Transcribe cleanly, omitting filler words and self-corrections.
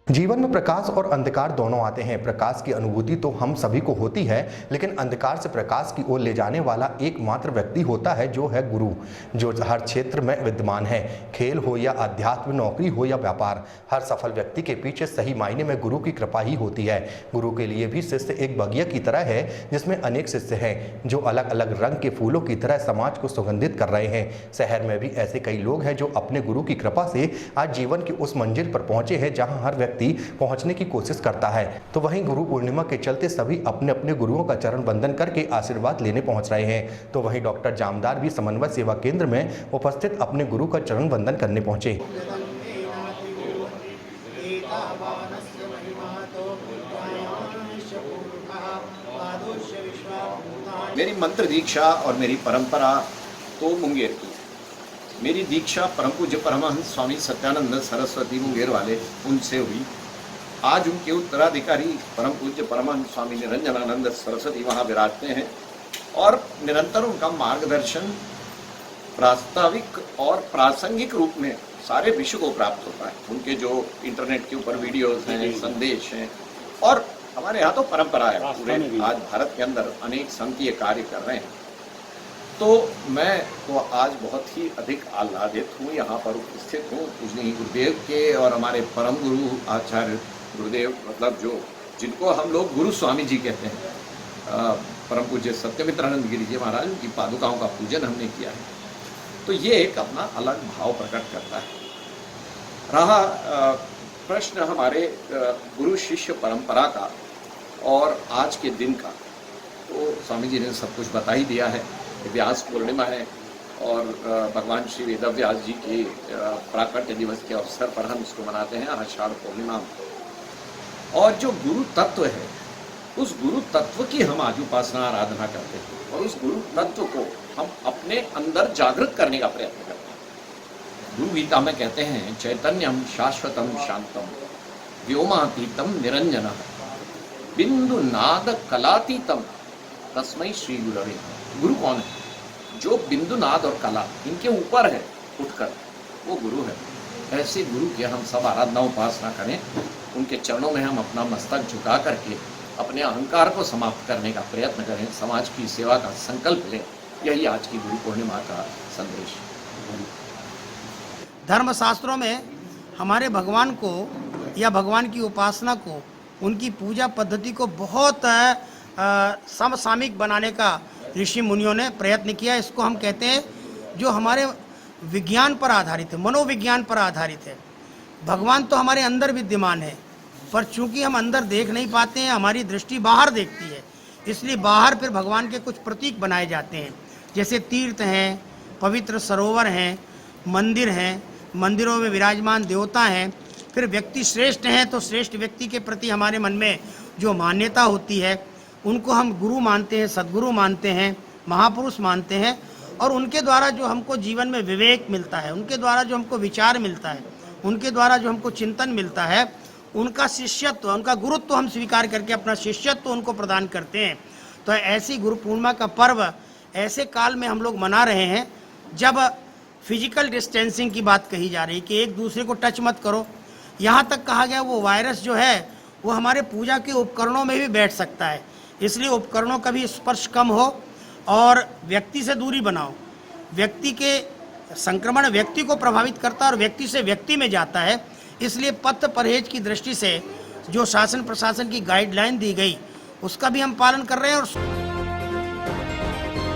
जीवन में प्रकाश और अंधकार दोनों आते हैं। प्रकाश की अनुभूति तो हम सभी को होती है, लेकिन अंधकार से प्रकाश की ओर ले जाने वाला एकमात्र व्यक्ति होता है जो है गुरु, जो हर क्षेत्र में विद्यमान है। खेल हो या अध्यात्म, नौकरी हो या व्यापार, हर सफल व्यक्ति के पीछे सही मायने में गुरु की कृपा ही होती है। गुरु के लिए भी शिष्य एक बगिया की तरह है जिसमें अनेक शिष्य हैं जो अलग अलग रंग के फूलों की तरह समाज को सुगंधित कर रहे हैं। शहर में भी ऐसे कई लोग हैं जो अपने गुरु की कृपा से आज जीवन की उस मंजिल पर पहुंचे हैं जहां हर व्यक्ति पहुंचने की कोशिश करता है। तो वहीं गुरु पूर्णिमा के चलते सभी अपने अपने गुरुओं का चरण वंदन करके आशीर्वाद लेने पहुंच रहे हैं। तो वहीं डॉक्टर जामदार भी समन्वय सेवा केंद्र में उपस्थित अपने गुरु का चरण वंदन करने पहुंचे। मेरी मंत्र दीक्षा और मेरी परंपरा तो मुंगेर की। मेरी दीक्षा परम पूज्य परमहंस स्वामी सत्यानंद सरस्वती मुंगेर वाले उनसे हुई। आज उनके उत्तराधिकारी परम पूज्य परमहंस स्वामी निरंजनानंद सरस्वती वहाँ विराजते हैं और निरंतर उनका मार्गदर्शन प्रास्ताविक और प्रासंगिक रूप में सारे विश्व को प्राप्त होता है। उनके जो इंटरनेट के ऊपर वीडियोस हैं, संदेश हैं, और हमारे यहाँ तो परंपरा है, पूरे आज भारत के अंदर अनेक संघीय कार्य कर रहे हैं। तो मैं तो आज बहुत ही अधिक आह्लादित हूँ, यहाँ पर उपस्थित हूँ। पूजनीय गुरुदेव के और हमारे परम गुरु आचार्य गुरुदेव, मतलब जो जिनको हम लोग गुरु स्वामी जी कहते हैं, परम पूज्य सत्यमित्रानंद गिरी जी महाराज, उनकी पादुकाओं का पूजन हमने किया है। तो ये एक अपना अलग भाव प्रकट करता है। रहा प्रश्न हमारे गुरु शिष्य परंपरा का और आज के दिन का, तो स्वामी जी ने सब कुछ बता ही दिया है। व्यास पूर्णिमा है और भगवान श्री वेदव्यास जी के प्राकट्य दिवस के अवसर पर हम इसको मनाते हैं, आषाढ़ पूर्णिमा। और जो गुरु तत्व है, उस गुरु तत्व की हम आज उपासना आराधना करते हैं और उस गुरु तत्व को हम अपने अंदर जागृत करने का प्रयत्न करते हैं। गुरु गीता में कहते हैं, चैतन्यम शाश्वतम शांतम व्योमातीतम निरंजन बिंदु नाद कलातीतम तस्मै श्री गुरवे। गुरु कौन है? जो बिंदु नाद और कला इनके ऊपर है उठकर, वो गुरु है। ऐसे गुरु की हम सब आराधना उपासना करें, उनके चरणों में हम अपना मस्तक झुका करके अपने अहंकार को समाप्त करने का प्रयत्न करें, समाज की सेवा का संकल्प लें। यही आज की गुरु पूर्णिमा का संदेश है। धर्मशास्त्रों में हमारे भगवान को या भगवान की उपासना को, उनकी पूजा पद्धति को बहुत समसामयिक बनाने का ऋषि मुनियों ने प्रयत्न किया। इसको हम कहते हैं जो हमारे विज्ञान पर आधारित है, मनोविज्ञान पर आधारित है। भगवान तो हमारे अंदर विद्यमान है, पर चूंकि हम अंदर देख नहीं पाते हैं, हमारी दृष्टि बाहर देखती है, इसलिए बाहर फिर भगवान के कुछ प्रतीक बनाए जाते हैं। जैसे तीर्थ हैं, पवित्र सरोवर हैं, मंदिर हैं, मंदिरों में विराजमान देवता हैं। फिर व्यक्ति श्रेष्ठ हैं तो श्रेष्ठ व्यक्ति के प्रति हमारे मन में जो मान्यता होती है, उनको हम गुरु मानते हैं, सद्गुरु मानते हैं, महापुरुष मानते हैं। और उनके द्वारा जो हमको जीवन में विवेक मिलता है, उनके द्वारा जो हमको विचार मिलता है, उनके द्वारा जो हमको चिंतन मिलता है, उनका शिष्यत्व, उनका गुरुत्व हम स्वीकार करके अपना शिष्यत्व उनको प्रदान करते हैं। तो ऐसी गुरु पूर्णिमा का पर्व ऐसे काल में हम लोग मना रहे हैं जब फिजिकल डिस्टेंसिंग की बात कही जा रही कि एक दूसरे को टच मत करो। यहाँ तक कहा गया वो वायरस जो है वो हमारे पूजा के उपकरणों में भी बैठ सकता है, इसलिए उपकरणों का भी स्पर्श कम हो और व्यक्ति से दूरी बनाओ। व्यक्ति के संक्रमण व्यक्ति को प्रभावित करता है और व्यक्ति से व्यक्ति में जाता है, इसलिए पथ परहेज की दृष्टि से जो शासन प्रशासन की गाइडलाइन दी गई उसका भी हम पालन कर रहे हैं। और